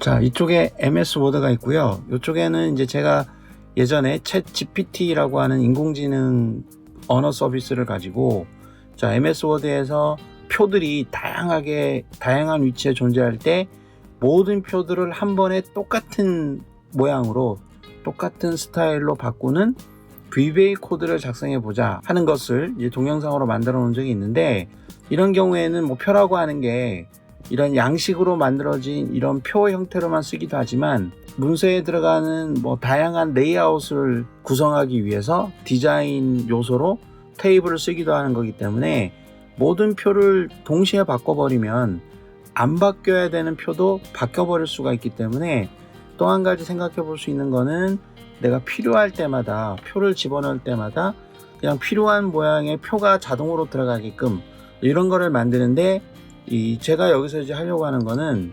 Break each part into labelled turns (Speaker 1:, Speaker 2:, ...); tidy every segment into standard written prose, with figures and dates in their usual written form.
Speaker 1: 자, 이쪽에 MS 워드가 있고요. 이쪽에는 이제 제가 예전에 챗 GPT라고 하는 인공지능 언어 서비스를 가지고, 자, MS 워드에서 표들이 다양한 위치에 존재할 때 모든 표들을 한 번에 똑같은 모양으로 똑같은 스타일로 바꾸는 VBA 코드를 작성해 보자 하는 것을 이제 동영상으로 만들어 놓은 적이 있는데, 이런 경우에는 뭐 표라고 하는 게 이런 양식으로 만들어진 이런 표 형태로만 쓰기도 하지만, 문서에 들어가는 뭐 다양한 레이아웃을 구성하기 위해서 디자인 요소로 테이블을 쓰기도 하는 거기 때문에, 모든 표를 동시에 바꿔버리면 안 바뀌어야 되는 표도 바뀌어버릴 수가 있기 때문에, 또 한 가지 생각해 볼 수 있는 거는, 내가 필요할 때마다 표를 집어넣을 때마다 그냥 필요한 모양의 표가 자동으로 들어가게끔 이런 거를 만드는데, 제가 여기서 이제 하려고 하는 거는,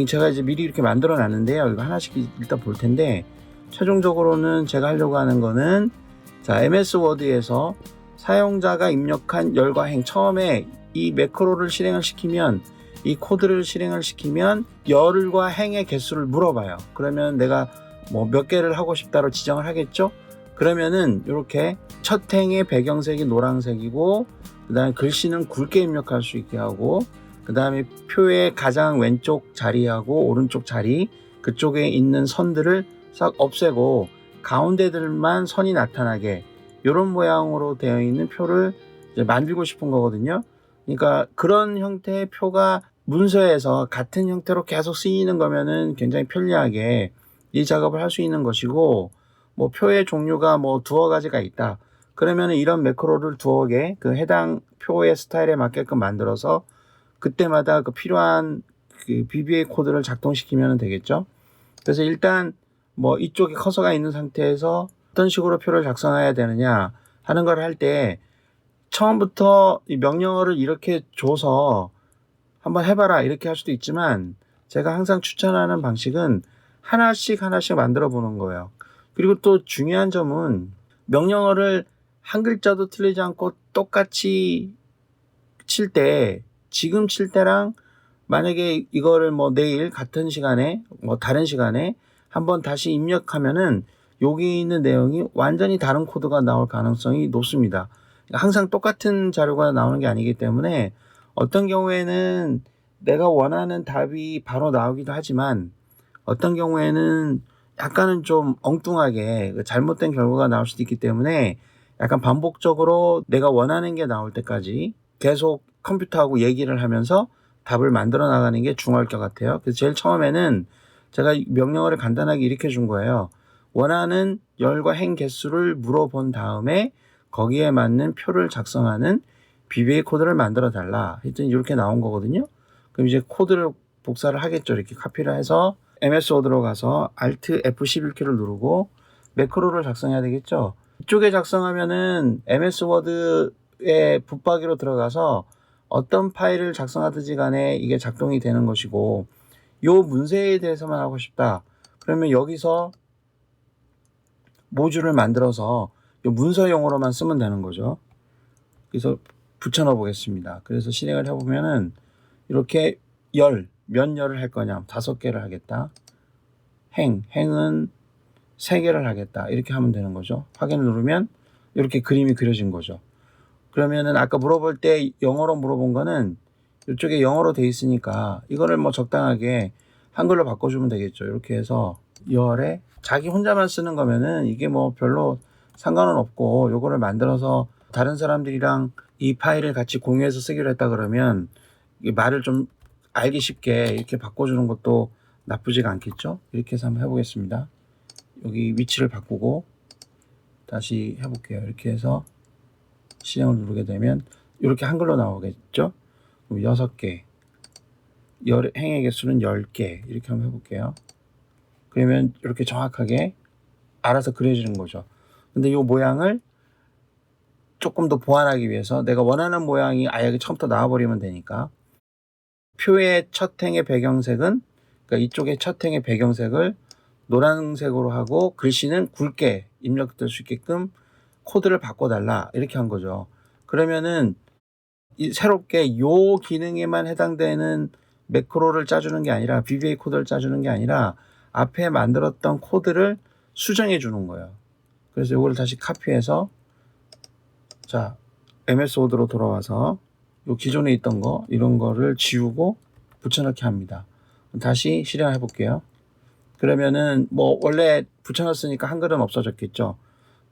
Speaker 1: 제가 이제 미리 이렇게 만들어 놨는데요. 이거 하나씩 일단 볼 텐데, 최종적으로는 제가 하려고 하는 거는, 자, MS 워드에서 사용자가 입력한 열과 행, 처음에 이 매크로를 실행을 시키면, 이 코드를 실행을 시키면 열과 행의 개수를 물어봐요. 그러면 내가 뭐 몇 개를 하고 싶다로 지정을 하겠죠. 그러면은 이렇게 첫 행의 배경색이 노란색이고, 그 다음에 글씨는 굵게 입력할 수 있게 하고, 그 다음에 표의 가장 왼쪽 자리하고 오른쪽 자리 그쪽에 있는 선들을 싹 없애고 가운데들만 선이 나타나게, 이런 모양으로 되어 있는 표를 이제 만들고 싶은 거거든요. 그러니까 그런 형태의 표가 문서에서 같은 형태로 계속 쓰이는 거면은 굉장히 편리하게 이 작업을 할 수 있는 것이고, 뭐 표의 종류가 뭐 두어 가지가 있다. 그러면은 이런 매크로를 두어 개 그 해당 표의 스타일에 맞게끔 만들어서 그때마다 그 필요한 그 VBA 코드를 작동시키면 되겠죠. 그래서 일단 뭐 이쪽에 커서가 있는 상태에서 어떤 식으로 표를 작성해야 되느냐 하는 걸 할 때, 처음부터 이 명령어를 이렇게 줘서 한번 해봐라 이렇게 할 수도 있지만, 제가 항상 추천하는 방식은 하나씩 만들어 보는 거예요. 그리고 또 중요한 점은, 명령어를 한 글자도 틀리지 않고 똑같이 칠 때, 지금 칠 때랑 만약에 이거를 뭐 내일 같은 시간에 뭐 다른 시간에 한번 다시 입력하면은 여기 있는 내용이 완전히 다른 코드가 나올 가능성이 높습니다. 항상 똑같은 자료가 나오는 게 아니기 때문에, 어떤 경우에는 내가 원하는 답이 바로 나오기도 하지만, 어떤 경우에는 약간은 좀 엉뚱하게 잘못된 결과가 나올 수도 있기 때문에, 약간 반복적으로 내가 원하는 게 나올 때까지 계속 컴퓨터하고 얘기를 하면서 답을 만들어 나가는 게 중요할 것 같아요. 그래서 제일 처음에는 제가 명령어를 간단하게 이렇게 준 거예요. 원하는 열과 행 개수를 물어본 다음에 거기에 맞는 표를 작성하는 VBA 코드를 만들어 달라 했더니 이렇게 나온 거거든요. 그럼 이제 코드를 복사를 하겠죠. 이렇게 카피를 해서 MS 워드로 가서 Alt F11키를 누르고 매크로를 작성해야 되겠죠. 이쪽에 작성하면은 MS 워드의 붙박이로 들어가서 어떤 파일을 작성하든지 간에 이게 작동이 되는 것이고, 요 문서에 대해서만 하고 싶다 그러면 여기서 모듈을 만들어서 요 문서용으로만 쓰면 되는 거죠. 그래서 붙여넣어 보겠습니다. 그래서 실행을 해보면은 이렇게 몇 열을 할 거냐, 5개를 하겠다. 행은 3개를 하겠다. 이렇게 하면 되는 거죠. 확인을 누르면 이렇게 그림이 그려진 거죠. 그러면은 아까 물어볼 때 영어로 물어본 거는 이쪽에 영어로 돼 있으니까 이거를 뭐 적당하게 한글로 바꿔주면 되겠죠. 이렇게 해서 열에, 자기 혼자만 쓰는 거면은 이게 뭐 별로 상관은 없고, 요거를 만들어서 다른 사람들이랑 이 파일을 같이 공유해서 쓰기로 했다 그러면 이 말을 좀 알기 쉽게 이렇게 바꿔주는 것도 나쁘지가 않겠죠. 이렇게 해서 한번 해보겠습니다. 여기 위치를 바꾸고 다시 해볼게요. 이렇게 해서 실행을 누르게 되면 이렇게 한글로 나오겠죠. 그럼 6개, 행의 개수는 10개 이렇게 한번 해볼게요. 그러면 이렇게 정확하게 알아서 그려지는 거죠. 근데 이 모양을 조금 더 보완하기 위해서 내가 원하는 모양이 아예 처음부터 나와버리면 되니까, 표의 첫 행의 배경색은, 그러니까 이쪽에 첫 행의 배경색을 노란색으로 하고 글씨는 굵게 입력될 수 있게끔 코드를 바꿔달라 이렇게 한 거죠. 그러면은 새롭게 요 기능에만 해당되는 매크로를 짜주는 게 아니라 VBA 코드를 짜주는 게 아니라 앞에 만들었던 코드를 수정해 주는 거예요. 그래서 이걸 다시 카피해서 자 MS 워드로 돌아와서 요 기존에 있던 거 이런 거를 지우고 붙여넣기 합니다. 다시 실행해 볼게요. 그러면은 뭐 원래 붙여놨으니까 한글은 없어졌겠죠.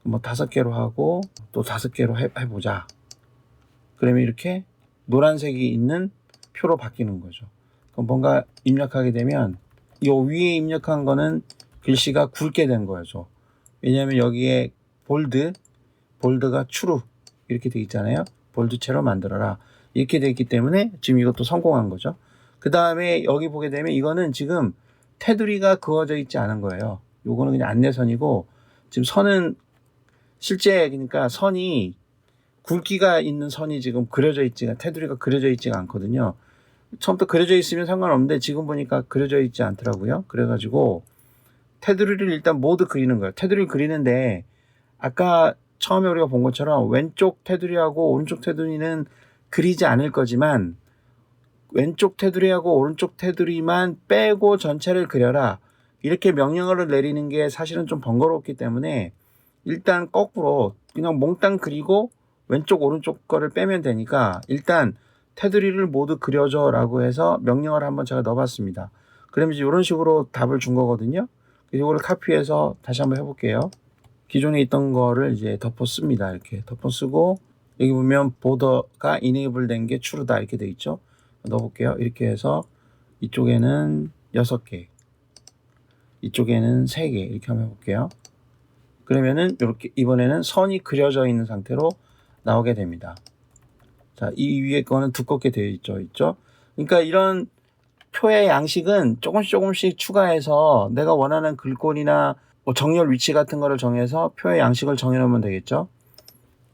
Speaker 1: 뭐 5개로 하고 또 5개로 해보자. 그러면 이렇게 노란색이 있는 표로 바뀌는 거죠. 그럼 뭔가 입력하게 되면 이 위에 입력한 거는 글씨가 굵게 된 거죠. 왜냐하면 여기에 볼드가 true 이렇게 돼 있잖아요. 볼드체로 만들어라 이렇게 돼 있기 때문에 지금 이것도 성공한 거죠. 그 다음에 여기 보게 되면 이거는 지금 테두리가 그어져 있지 않은 거예요. 요거는 그냥 안내선이고 지금 선은 실제 그러니까 선이 굵기가 있는 선이 지금 그려져 있지가 테두리가 그려져 있지가 않거든요. 처음부터 그려져 있으면 상관없는데 지금 보니까 그려져 있지 않더라고요. 그래가지고 테두리를 일단 모두 그리는 거예요. 테두리를 그리는데 아까 처음에 우리가 본 것처럼 왼쪽 테두리하고 오른쪽 테두리는 그리지 않을 거지만 왼쪽 테두리하고 오른쪽 테두리만 빼고 전체를 그려라 이렇게 명령어를 내리는 게 사실은 좀 번거롭기 때문에 일단 거꾸로 그냥 몽땅 그리고 왼쪽 오른쪽 거를 빼면 되니까 일단 테두리를 모두 그려줘 라고 해서 명령어를 한번 제가 넣어봤습니다. 그러면 이제 이런 식으로 답을 준 거거든요. 이거를 카피해서 다시 한번 해볼게요. 기존에 있던 거를 이제 덮어 씁니다. 이렇게 덮어 쓰고 여기 보면 보더가 이네이블 된 게 true다 이렇게 돼 있죠. 넣어볼게요. 이렇게 해서 이쪽에는 6개 이쪽에는 3개 이렇게 한번 해볼게요. 그러면은 이렇게 이번에는 선이 그려져 있는 상태로 나오게 됩니다. 자, 이 위에 거는 두껍게 되어 있죠. 그러니까 이런 표의 양식은 조금씩 추가해서 내가 원하는 글꼴이나 뭐 정렬 위치 같은 거를 정해서 표의 양식을 정해놓으면 되겠죠.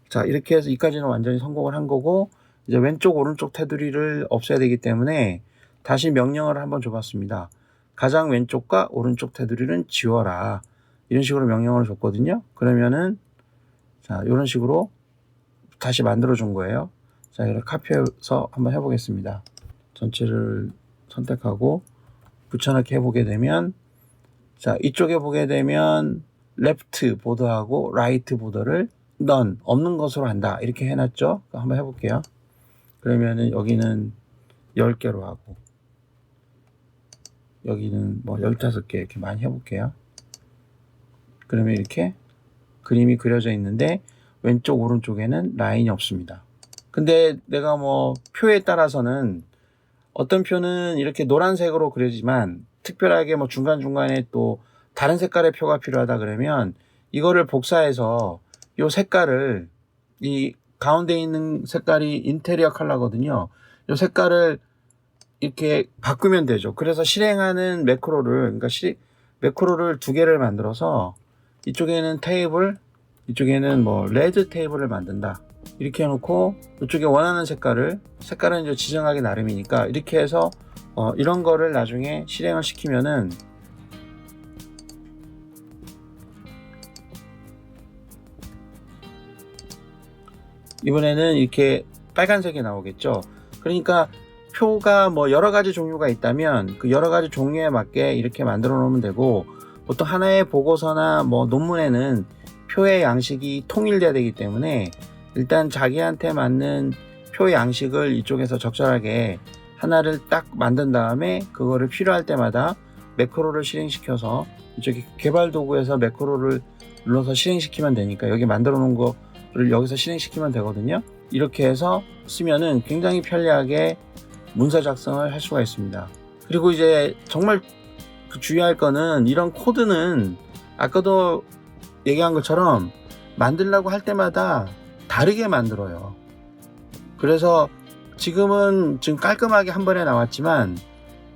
Speaker 1: 자, 이렇게 해서 이까지는 완전히 성공을 한 거고 이제 왼쪽 오른쪽 테두리를 없애야 되기 때문에 다시 명령어를 한번 줘봤습니다. 가장 왼쪽과 오른쪽 테두리는 지워라. 이런 식으로 명령어를 줬거든요. 그러면은 자, 이런 식으로 다시 만들어 준 거예요. 자, 이걸 카피해서 한번 해보겠습니다. 전체를 선택하고 붙여넣기 해보게 되면 자, 이쪽에 보게 되면 레프트 보더하고 라이트 보더를 none 없는 것으로 한다 이렇게 해놨죠. 한번 해볼게요. 그러면은 여기는 10개로 하고 여기는 뭐 15개 이렇게 많이 해볼게요. 그러면 이렇게 그림이 그려져 있는데 왼쪽 오른쪽에는 라인이 없습니다. 근데 내가 뭐 표에 따라서는 어떤 표는 이렇게 노란색으로 그려지만 특별하게 뭐 중간중간에 또 다른 색깔의 표가 필요하다 그러면 이거를 복사해서 이 색깔을 이 가운데 있는 색깔이 인테리어 컬러거든요. 이 색깔을 이렇게 바꾸면 되죠. 그래서 실행하는 매크로를 매크로를 2개를 만들어서 이쪽에는 테이블 이쪽에는 뭐 레드 테이블을 만든다 이렇게 해놓고 이쪽에 원하는 색깔은 이제 지정하기 나름이니까 이렇게 해서 이런 거를 나중에 실행을 시키면은 이번에는 이렇게 빨간색이 나오겠죠. 그러니까 표가 뭐 여러 가지 종류가 있다면 그 여러 가지 종류에 맞게 이렇게 만들어 놓으면 되고 보통 하나의 보고서나 뭐 논문에는 표의 양식이 통일돼야 되기 때문에 일단 자기한테 맞는 표 양식을 이쪽에서 적절하게 하나를 딱 만든 다음에 그거를 필요할 때마다 매크로를 실행시켜서 이쪽에 개발 도구에서 매크로를 눌러서 실행시키면 되니까 여기 만들어 놓은 거를 여기서 실행시키면 되거든요. 이렇게 해서 쓰면은 굉장히 편리하게 문서 작성을 할 수가 있습니다. 그리고 이제 정말 주의할 거는 이런 코드는 아까도 얘기한 것처럼 만들려고 할 때마다 다르게 만들어요. 그래서 지금 깔끔하게 한 번에 나왔지만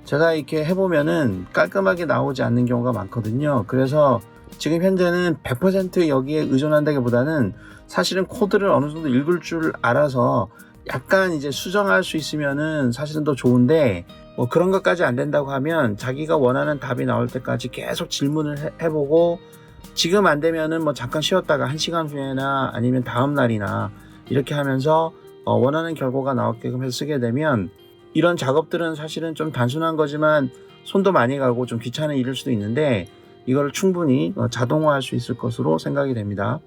Speaker 1: 제가 이렇게 해보면은 깔끔하게 나오지 않는 경우가 많거든요. 그래서 지금 현재는 100% 여기에 의존한다기보다는 사실은 코드를 어느 정도 읽을 줄 알아서 약간 이제 수정할 수 있으면은 사실은 더 좋은데 뭐 그런 것까지 안 된다고 하면 자기가 원하는 답이 나올 때까지 계속 질문을 해보고 지금 안 되면은 뭐 잠깐 쉬었다가 1시간 후에나 아니면 다음 날이나 이렇게 하면서 원하는 결과가 나오게끔 해서 쓰게 되면 이런 작업들은 사실은 좀 단순한 거지만 손도 많이 가고 좀 귀찮은 일일 수도 있는데 이걸 충분히 자동화할 수 있을 것으로 생각이 됩니다.